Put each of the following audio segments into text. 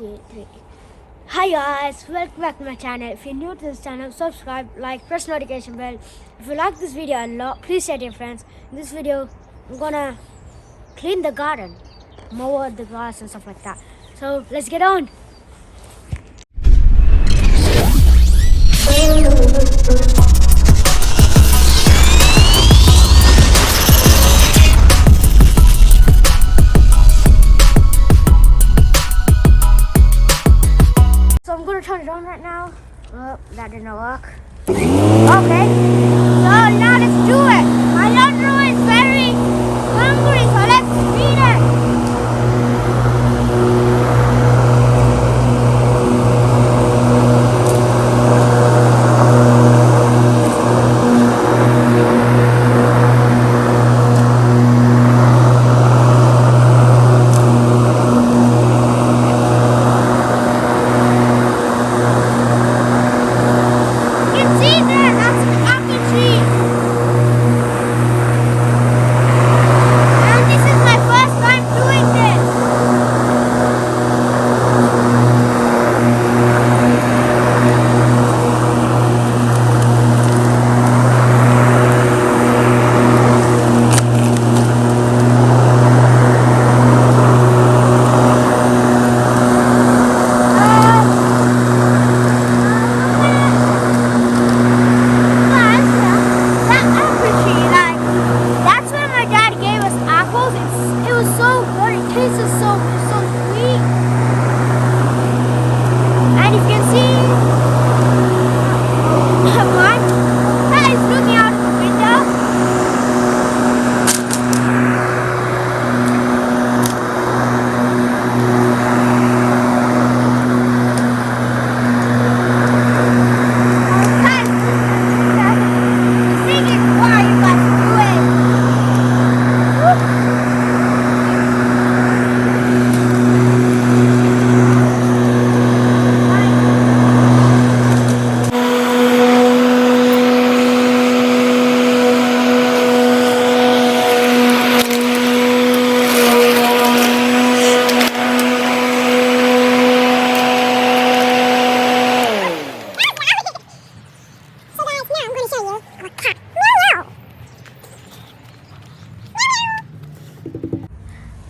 3. Hi guys, welcome back to my channel. If you're new to this channel, subscribe, like, press notification bell. If you like this video a lot, please share to your friends. In this video, I'm gonna clean the garden, mow the grass and stuff like that. So let's get on. So I'm gonna turn it on right now. Oh, that didn't work. Okay. So now let's do it. My laundry is very hungry, so let's feed it.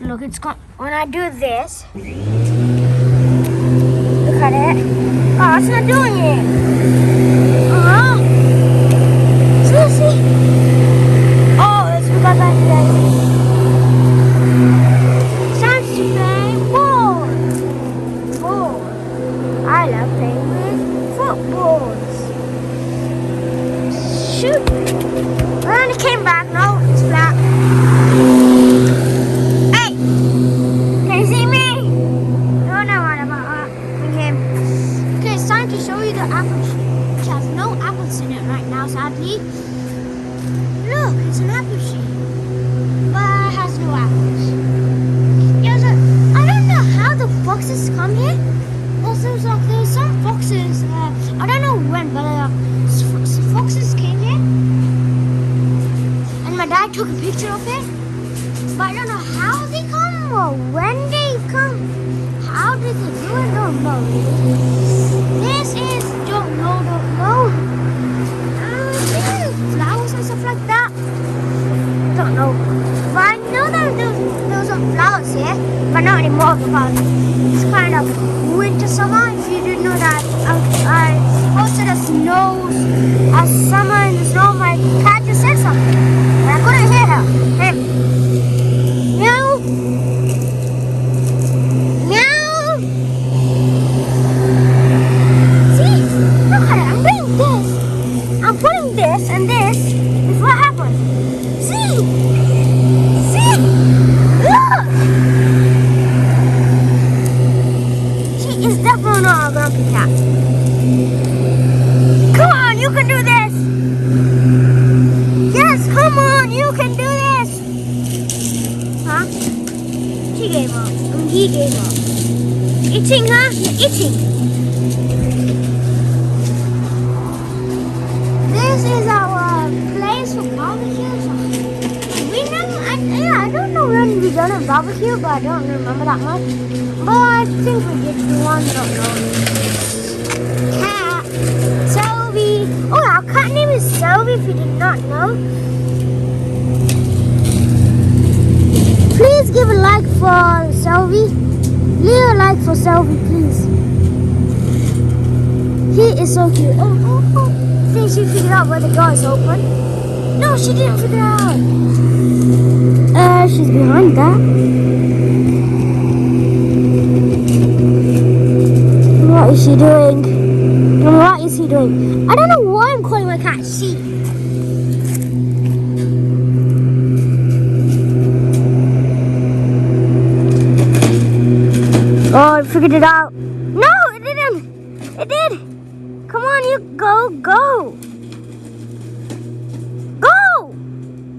Look, it's gone. When I do this, look at it. Oh, it's not doing it. Seriously? Oh, it's because I did Sounds to play ball. I love playing with footballs. Shoot. And it came back. No, it's flat. Sadly, look, it's an apple tree, but it has no apples. I don't know how the foxes come here. Also, there's some foxes. I don't know when, but foxes came here, and my dad took a picture of it. But I don't know how they come or when they come. How did they do it? Don't know. This is don't know. Flowers and stuff like that. I don't know. But I know that there's some flowers here, but not anymore because it's kind of winter summer. If you didn't know that, I posted a summer in the snow. My cat just said something, and I couldn't hear her. Hey, meow, meow. See, look at it. I'm doing this. I'm putting this and this is what happened. See? Look! She is definitely not a grumpy cat. Come on, you can do this! Yes, come on, you can do this! Huh? She gave up. He gave up. Eating, huh? You're eating. This is our place for barbecues. I don't know when we done a barbecue, but I don't remember that much. But I think we did one, I don't know. Cat. Salvi. Oh, our cat name is Salvi if you did not know. Please give a like for Salvi. Leave a like for Salvi, please. He is so cute. Oh. I think she figured out where the door is open. No, she didn't figure it out. She's behind that. What is she doing? What is he doing? I don't know why I'm calling my cat she. Oh, I figured it out. No, it didn't. It did. Come on, you go. Go!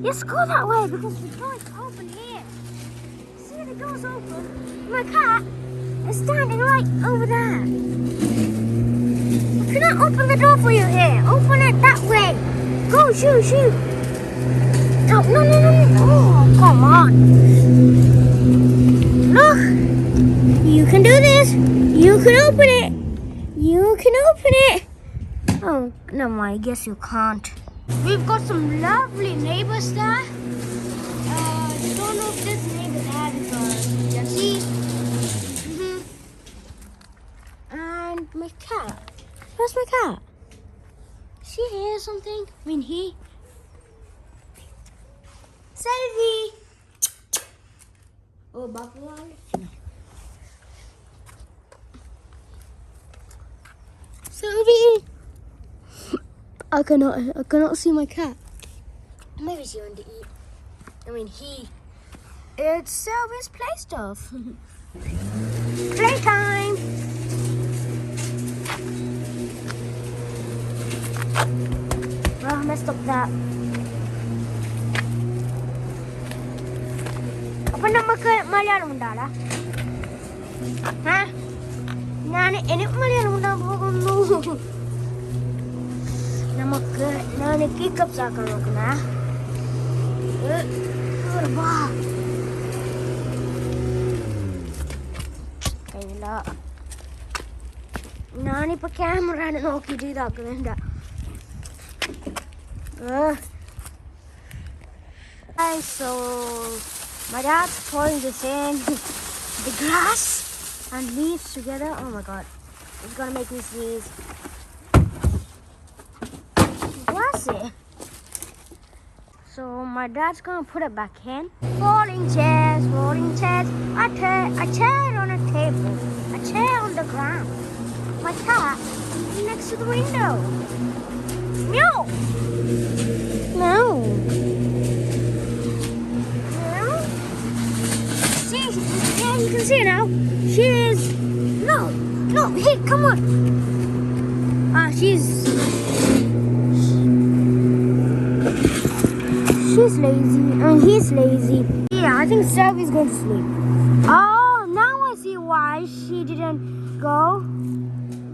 Yes, go that way because the door is open here. See, the door's open. My cat is standing right over there. I cannot open the door for you here. Open it that way. Go, shoot. No. Oh, come on. Look. You can do this. You can open it. Oh, no, I guess you can't. We've got some lovely neighbors there. Don't know if this neighbor there is Jesse. And my cat. Where's my cat? She hears something. I mean, he. Salvi. Oh, buffalo. Salvi. I cannot see my cat. Maybe she went to eat. I mean, he. It's Salvi's play stuff. Playtime. Well, I messed up that. Apa namaka Malayalam undala? Huh? Nani enik Malayalam undala പോകുന്നു. നമുക്ക് ഞാൻ കീക്കപ്സ് ആക്കാൻ നോക്കുന്ന കഴിയില്ല. ഞാനിപ്പോ camera നോക്കിയിട്ട് ഇതാക്കുന്നുണ്ട. So my dad's pouring this in the grass and leaves together. Oh my god, it's gonna make me sneeze. So my dad's gonna put it back in. Folding chairs. A chair on a table. A chair on the ground. My cat is next to the window. Meow. See, yeah, you can see it now. She is. No, hey, come on. She's lazy and he's lazy. Yeah, I think Salvi's going to sleep. Oh, now I see why she didn't go.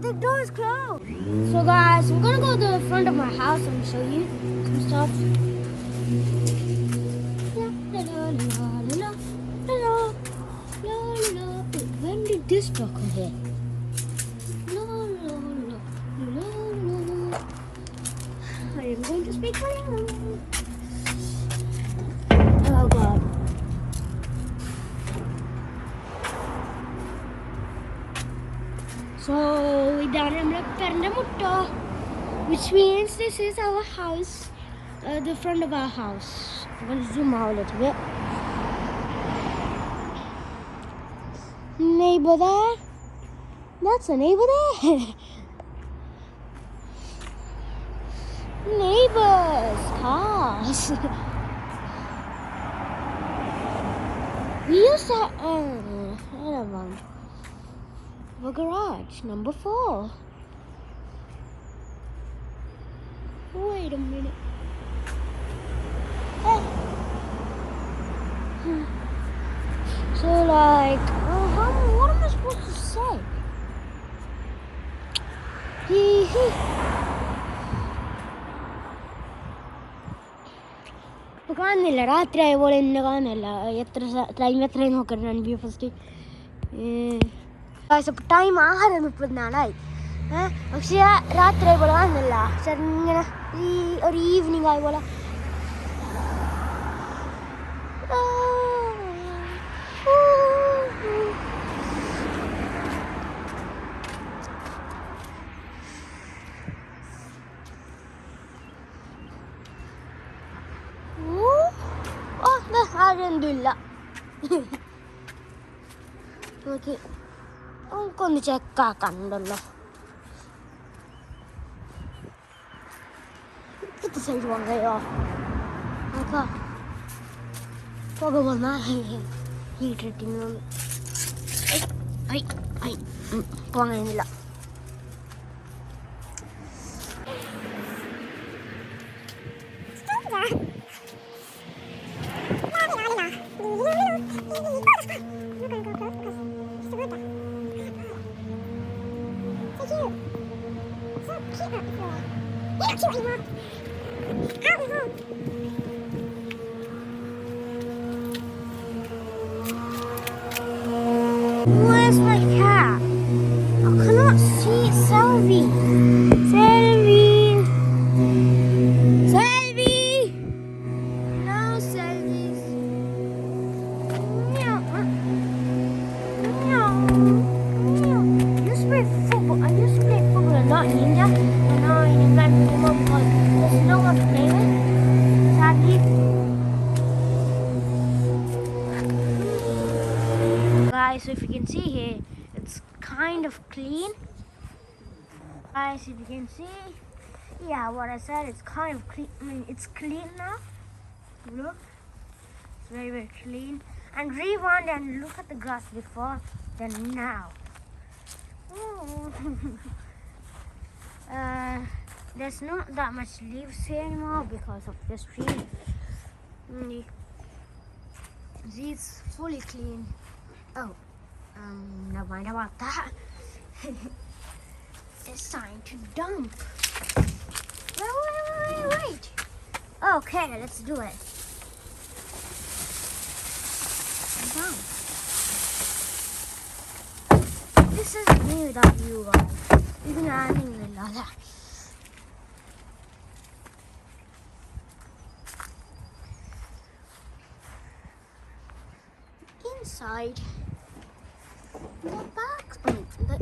The door is closed. So guys, we're gonna go to the front of my house and show you some stuff. When did this door come here? I am going to speak for you. Oh god. So which means this is our house, the front of our house. I'm going to zoom out a little bit. Neighbor there. That's a neighbor there. Neighbors, cars. We used to the garage, number 4. Wait a minute. So like, what am I supposed to say? കാണുന്നില്ല രാത്രി ആയ പോലെ എന്നെ കാണുന്നില്ല എത്ര time എത്രയും നോക്കട്ടെ ഞാൻ ഫസ്റ്റ് അപ്പോൾ ടൈം 6:34 പക്ഷേ രാത്രി പോലെ വന്നില്ല ചെറുങ്ങനെ ഒരു ഈവനിങ് ആയ പോലെ ആരെന്തുമില്ല നോക്കി നമുക്കൊന്ന് ചെക്കാക്കണ്ടല്ലോ ഇപ്പത്തെ സൈഡ് വാങ്ങയോ നോക്കാം പുക വന്നാ ഹീറ്റിട്ടിന്ന് വാങ്ങുന്നില്ല Where's my cat? I cannot see Salvi. Salvi. Salvi. No, Salvi. Meow. Meow. Meow. I used to play football. I used to play football a lot in India. And now in England, because there's no one to play with. Sadly. Guys, so if you can see here, it's kind of clean. Guys, if you can see, yeah, what I said, it's kind of clean. I mean, it's clean now. Look, it's very, very clean. And rewind and look at the grass before, then now. There's not that much leaves here anymore because of this tree. See, it's fully clean. Oh, never mind about that. It's time to dump. Wait. Okay, let's do it. Dump. This is me without you guys. Even I didn't even know that. Inside. The back, the